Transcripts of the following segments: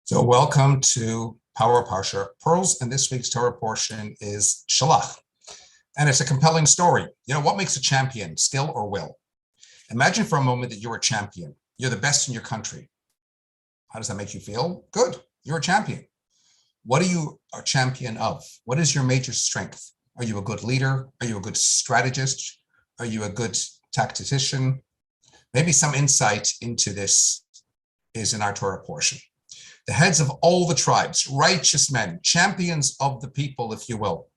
So welcome to Power Parsha Pearls, and this week's Torah portion is Shelach. And it's a compelling story. You know, what makes a champion, skill or will? Imagine for a moment that you're a champion. You're the best in your country. How does that make you feel? Good. You're a champion. What are you a champion of? What is your major strength? Are you a good leader? Are you a good strategist? Are you a good tactician? Maybe some insight into this is in our Torah portion. The heads of all the tribes, righteous men, champions of the people, if you will.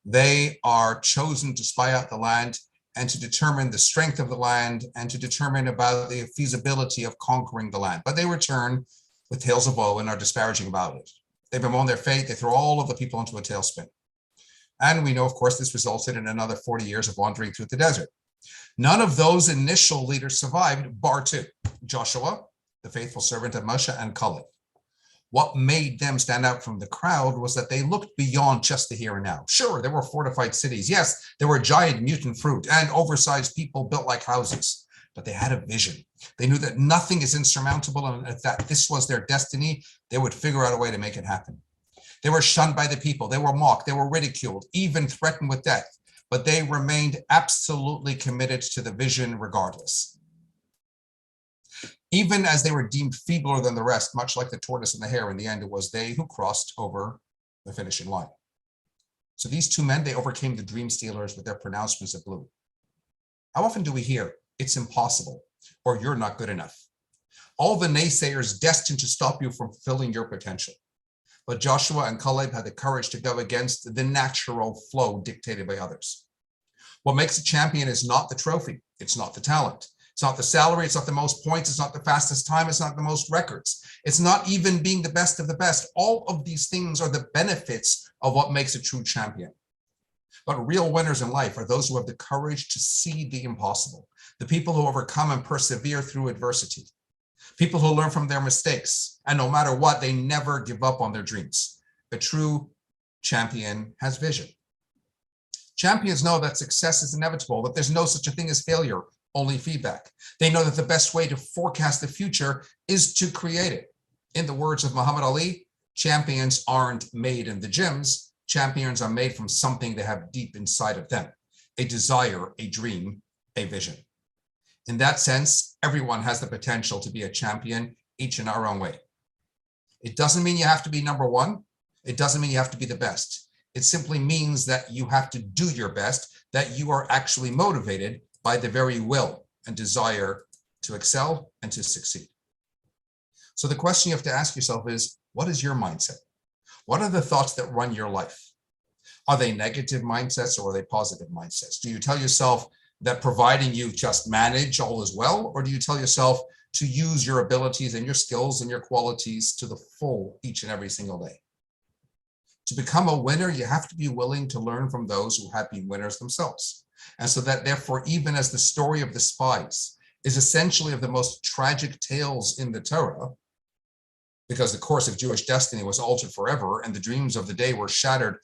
They are chosen to spy out the land and to determine the strength of the land and to determine about the feasibility of conquering the land. But they return with tales of woe and are disparaging about it. They bemoan their fate. They throw all of the people into a tailspin. And we know, of course, this resulted in another 40 years of wandering through the desert. None of those initial leaders survived, bar two: Joshua, the faithful servant of Moshe, and Caleb. What made them stand out from the crowd was that they looked beyond just the here and now. Sure, there were fortified cities. Yes, there were giant mutant fruit and oversized people built like houses, but they had a vision. They knew that nothing is insurmountable, and if that this was their destiny, they would figure out a way to make it happen. They were shunned by the people. They were mocked. They were ridiculed, even threatened with death, but they remained absolutely committed to the vision regardless. Even as they were deemed feebler than the rest, much like the tortoise and the hare, in the end, it was they who crossed over the finishing line. So these two men, they overcame the dream stealers with their pronouncements of blue. How often do we hear, "It's impossible," or "You're not good enough"? All the naysayers destined to stop you from fulfilling your potential. But Joshua and Caleb had the courage to go against the natural flow dictated by others. What makes a champion is not the trophy. It's not the talent. It's not the salary. It's not the most points. It's not the fastest time. It's not the most records. It's not even being the best of the best. All of these things are the benefits of what makes a true champion. But real winners in life are those who have the courage to see the impossible, the people who overcome and persevere through adversity, people who learn from their mistakes, and no matter what, they never give up on their dreams. A true champion has vision. Champions know that success is inevitable, that there's no such a thing as failure, only feedback. They know that the best way to forecast the future is to create it. In the words of Muhammad Ali, champions aren't made in the gyms. Champions are made from something they have deep inside of them: a desire, a dream, a vision. In that sense, everyone has the potential to be a champion, each in our own way. It doesn't mean you have to be number one. It doesn't mean you have to be the best. It simply means that you have to do your best, that you are actually motivated by the very will and desire to excel and to succeed. So the question you have to ask yourself is, what is your mindset? What are the thoughts that run your life? Are they negative mindsets or are they positive mindsets? Do you tell yourself that providing you just manage, all is well? Or do you tell yourself to use your abilities and your skills and your qualities to the full each and every single day? To become a winner, you have to be willing to learn from those who have been winners themselves. And so that therefore, even as the story of the spies is essentially of the most tragic tales in the Torah, because the course of Jewish destiny was altered forever and the dreams of the day were shattered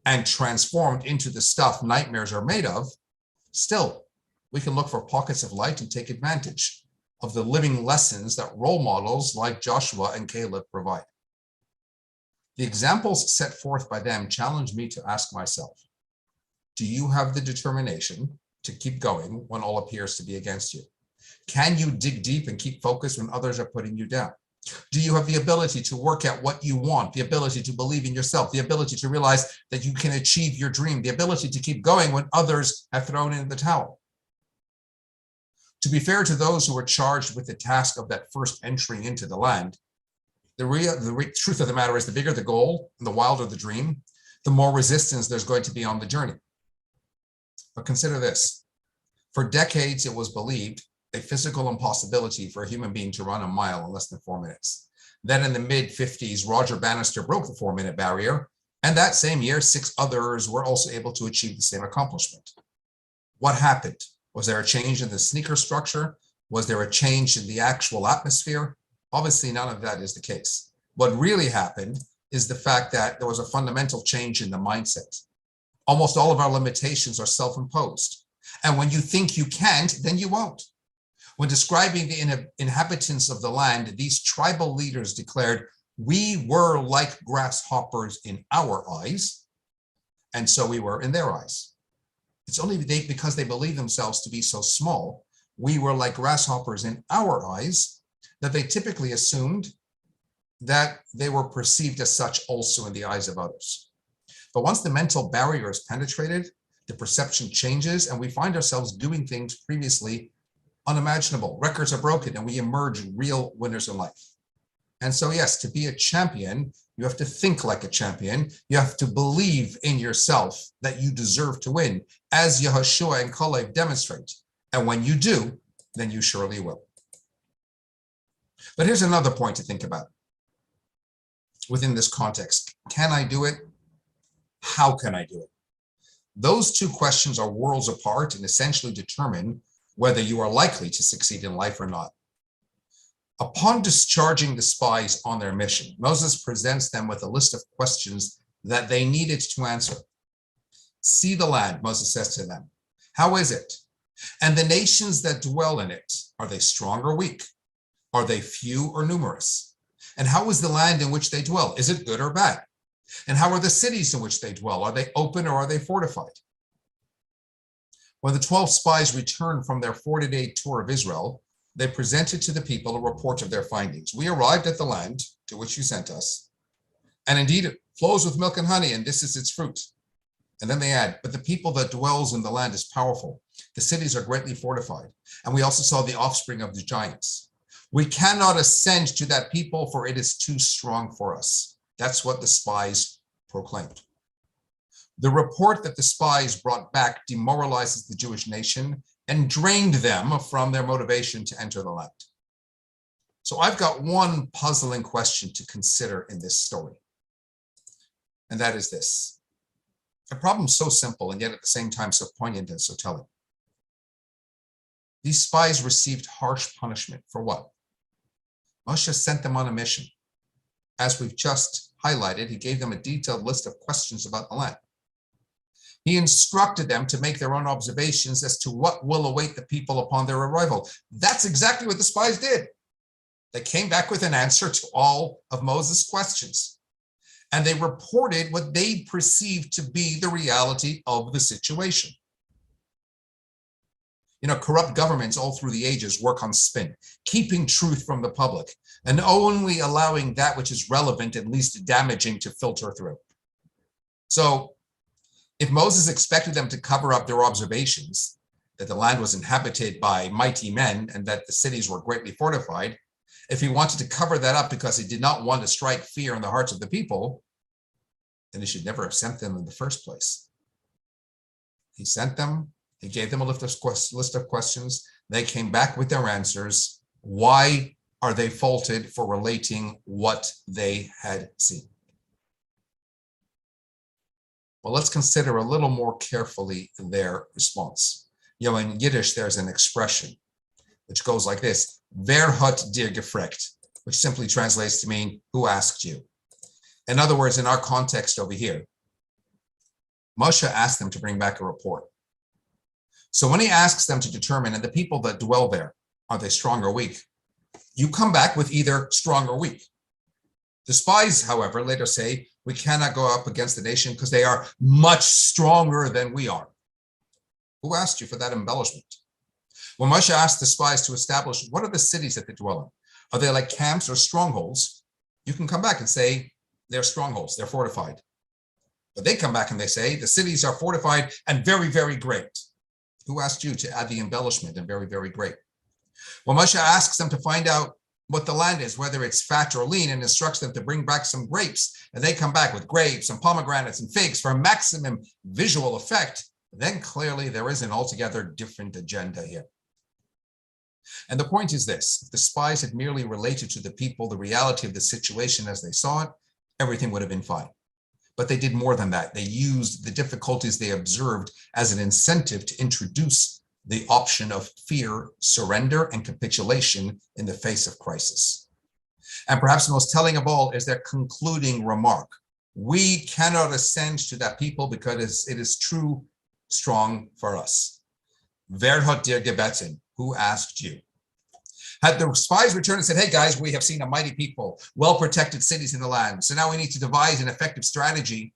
and transformed into the stuff nightmares are made of, still, we can look for pockets of light and take advantage of the living lessons that role models like Joshua and Caleb provide. The examples set forth by them challenge me to ask myself, do you have the determination to keep going when all appears to be against you? Can you dig deep and keep focused when others are putting you down? Do you have the ability to work at what you want, the ability to believe in yourself, the ability to realize that you can achieve your dream, the ability to keep going when others have thrown in the towel? To be fair to those who are charged with the task of that first entry into the land, the truth of the matter is the bigger the goal and the wilder the dream, the more resistance there's going to be on the journey. But consider this. For decades, it was believed a physical impossibility for a human being to run a mile in less than 4 minutes. Then in the mid-50s, Roger Bannister broke the 4-minute barrier, and that same year, 6 others were also able to achieve the same accomplishment. What happened? Was there a change in the sneaker structure? Was there a change in the actual atmosphere? Obviously, none of that is the case. What really happened is the fact that there was a fundamental change in the mindset. Almost all of our limitations are self-imposed. And when you think you can't, then you won't. When describing the inhabitants of the land, these tribal leaders declared, We were like grasshoppers in our eyes, and so we were in their eyes. It's only because they believe themselves to be so small, we were like grasshoppers in our eyes, that they typically assumed that they were perceived as such also in the eyes of others. But once the mental barrier is penetrated, the perception changes, and we find ourselves doing things previously unimaginable. Records are broken, and we emerge real winners in life. And so, yes, to be a champion, you have to think like a champion. You have to believe in yourself that you deserve to win, as Yehoshua and Kalev demonstrate. And when you do, then you surely will. But here's another point to think about within this context. Can I do it? How can I do it? Those two questions are worlds apart and essentially determine whether you are likely to succeed in life or not. Upon discharging the spies on their mission, Moses presents them with a list of questions that they needed to answer. See the land, Moses says to them. How is it? And the nations that dwell in it, are they strong or weak? Are they few or numerous? And how is the land in which they dwell? Is it good or bad? And how are the cities in which they dwell? Are they open or are they fortified? When the 12 spies returned from their 40-day tour of Israel, they presented to the people a report of their findings. We arrived at the land to which you sent us, and indeed it flows with milk and honey, and this is its fruit. And then they add, but the people that dwells in the land is powerful. The cities are greatly fortified, and we also saw the offspring of the giants. We cannot ascend to that people, for it is too strong for us. That's what the spies proclaimed. The report that the spies brought back demoralizes the Jewish nation and drained them from their motivation to enter the land. So I've got one puzzling question to consider in this story, and that is this. A problem so simple and yet at the same time so poignant and so telling. These spies received harsh punishment for what? Moshe sent them on a mission. As we've just highlighted, he gave them a detailed list of questions about the land. He instructed them to make their own observations as to what will await the people upon their arrival. That's exactly what the spies did. They came back with an answer to all of Moses' questions, and they reported what they perceived to be the reality of the situation. You know, corrupt governments all through the ages work on spin, keeping truth from the public, and only allowing that which is relevant and least damaging to filter through. So, if Moses expected them to cover up their observations, that the land was inhabited by mighty men and that the cities were greatly fortified, if he wanted to cover that up because he did not want to strike fear in the hearts of the people, then he should never have sent them in the first place. He sent them, he gave them a list of questions, they came back with their answers. Why are they faulted for relating what they had seen? Well, let's consider a little more carefully their response. You know, in Yiddish, there's an expression which goes like this, Wer hat dir gefragt, which simply translates to mean, who asked you? In other words, in our context over here, Moshe asked them to bring back a report. So when he asks them to determine, and the people that dwell there, are they strong or weak? You come back with either strong or weak. The spies, however, later say, we cannot go up against the nation because they are much stronger than we are. Who asked you for that embellishment? When Moshe asked the spies to establish what are the cities that they dwell in, are they like camps or strongholds? You can come back and say they're strongholds, they're fortified. But they come back and they say the cities are fortified and very, very great. Who asked you to add the embellishment and very, very great? When Moshe asks them to find out what the land is, whether it's fat or lean, and instructs them to bring back some grapes, and they come back with grapes and pomegranates and figs for maximum visual effect, then clearly there is an altogether different agenda here. And the point is this, if the spies had merely related to the people the reality of the situation as they saw it, everything would have been fine. But they did more than that. They used the difficulties they observed as an incentive to introduce the option of fear, surrender, and capitulation in the face of crisis. And perhaps the most telling of all is their concluding remark. We cannot ascend to that people because it is too strong for us. Wer hat dir gebeten? Who asked you? Had the spies returned and said, hey guys, we have seen a mighty people, well-protected cities in the land. So now we need to devise an effective strategy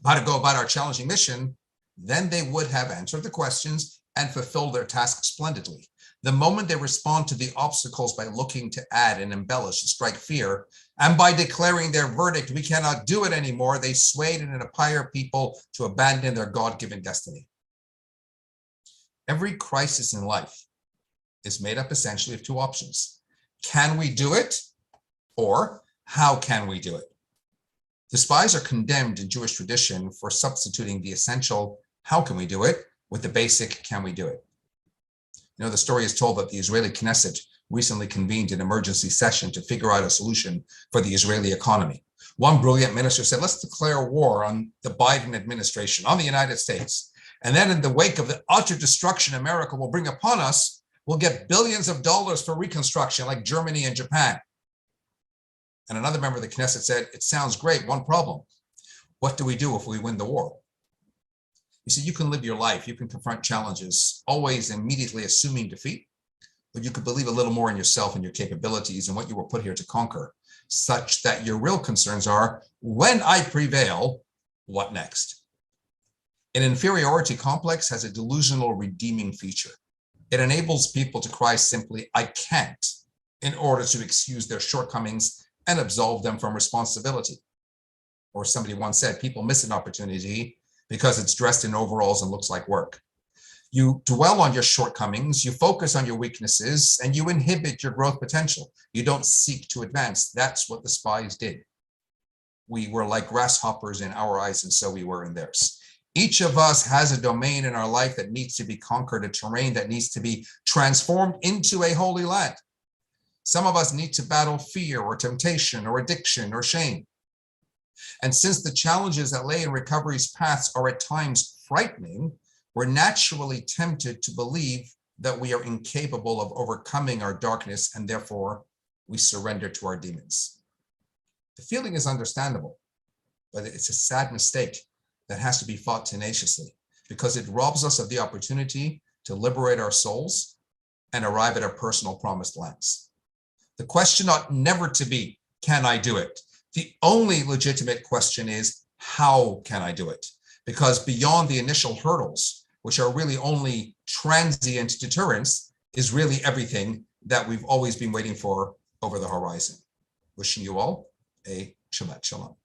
of how to go about our challenging mission, then they would have answered the questions and fulfilled their task splendidly. The moment they respond to the obstacles by looking to add and embellish and strike fear, and by declaring their verdict, we cannot do it anymore, they swayed and inspired people to abandon their God-given destiny. Every crisis in life is made up essentially of two options. Can we do it? Or how can we do it? The spies are condemned in Jewish tradition for substituting the essential, how can we do it, with the basic, can we do it? You know, the story is told that the Israeli Knesset recently convened an emergency session to figure out a solution for the Israeli economy. One brilliant minister said, let's declare war on the Biden administration, on the United States. And then in the wake of the utter destruction America will bring upon us, we'll get billions of dollars for reconstruction like Germany and Japan. And another member of the Knesset said, it sounds great, one problem. What do we do if we win the war? You see, you can live your life, you can confront challenges, always immediately assuming defeat, but you could believe a little more in yourself and your capabilities and what you were put here to conquer, such that your real concerns are, when I prevail, what next? An inferiority complex has a delusional redeeming feature. It enables people to cry simply, I can't, in order to excuse their shortcomings and absolve them from responsibility. Or somebody once said, people miss an opportunity because it's dressed in overalls and looks like work. You dwell on your shortcomings, you focus on your weaknesses, and you inhibit your growth potential. You don't seek to advance. That's what the spies did. We were like grasshoppers in our eyes, and so we were in theirs. Each of us has a domain in our life that needs to be conquered, a terrain that needs to be transformed into a holy land. Some of us need to battle fear or temptation or addiction or shame. And since the challenges that lay in recovery's paths are at times frightening, we're naturally tempted to believe that we are incapable of overcoming our darkness, and therefore we surrender to our demons. The feeling is understandable, but it's a sad mistake that has to be fought tenaciously because it robs us of the opportunity to liberate our souls and arrive at our personal promised lands. The question ought never to be, can I do it? The only legitimate question is, how can I do it? Because beyond the initial hurdles, which are really only transient deterrence, is really everything that we've always been waiting for over the horizon. Wishing you all a Shabbat Shalom.